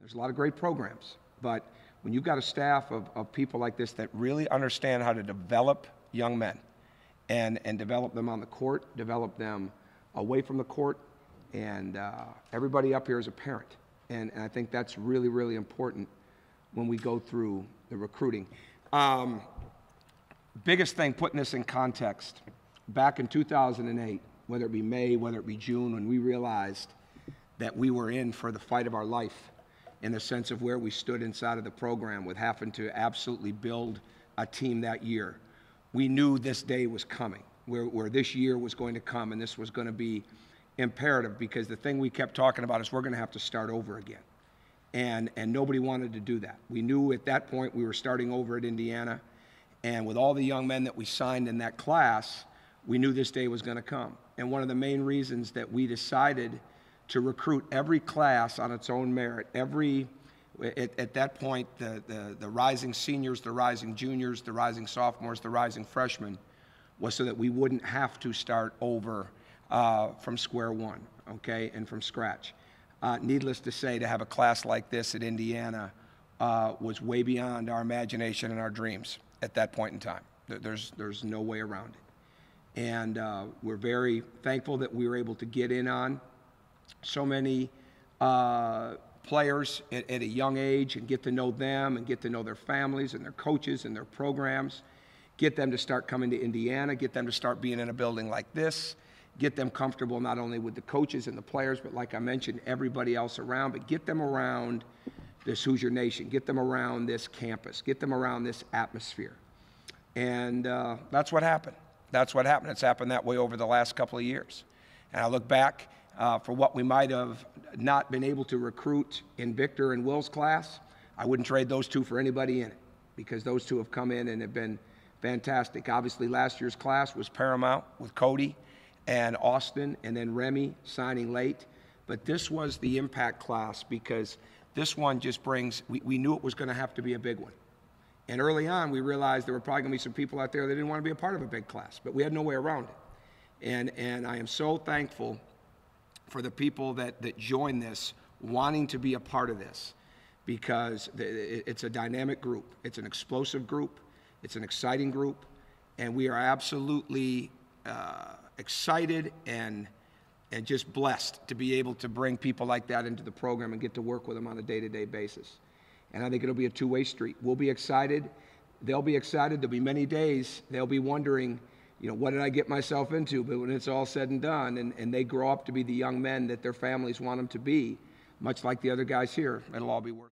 There's a lot of great programs, but when you've got a staff of people like this that really understand how to develop young men and develop them on the court, develop them away from the court, and everybody up here is a parent. And I think that's really, really important when we go through the recruiting. Biggest thing, putting this in context, back in 2008, whether it be May, whether it be June, when we realized that we were in for the fight of our life in the sense of where we stood inside of the program with having to absolutely build a team that year, we knew this day was coming, where this year was going to come, and this was going to be imperative, because the thing we kept talking about is we're going to have to start over again. And nobody wanted to do that. We knew at that point we were starting over at Indiana, and with all the young men that we signed in that class, we knew this day was going to come. And one of the main reasons that we decided to recruit every class on its own merit, at that point, the rising seniors, the rising juniors, the rising sophomores, the rising freshmen, was so that we wouldn't have to start over from square one, okay, and from scratch. Needless to say, to have a class like this at Indiana was way beyond our imagination and our dreams at that point in time. There's no way around it. And we're very thankful that we were able to get in on so many players at a young age and get to know them and get to know their families and their coaches and their programs, get them to start coming to Indiana, get them to start being in a building like this, get them comfortable not only with the coaches and the players, but like I mentioned, everybody else around, but get them around this Hoosier Nation, get them around this campus, get them around this atmosphere. And that's what happened. That's what happened. It's happened that way over the last couple of years. And I look back for what we might have not been able to recruit in Victor and Will's class. I wouldn't trade those two for anybody in it, because those two have come in and have been fantastic. Obviously, last year's class was paramount with Cody and Austin, and then Remy signing late. But this was the impact class, because this one just brings, we knew it was going to have to be a big one. And early on, we realized there were probably going to be some people out there that didn't want to be a part of a big class, but we had no way around it. And I am so thankful for the people that join this, wanting to be a part of this, because it's a dynamic group. It's an explosive group. It's an exciting group. And we are absolutely excited and just blessed to be able to bring people like that into the program and get to work with them on a day-to-day basis. And I think it'll be a two-way street. We'll be excited. They'll be excited. There'll be many days they'll be wondering, you know, what did I get myself into? But when it's all said and done, and they grow up to be the young men that their families want them to be, much like the other guys here, it'll all be worth it.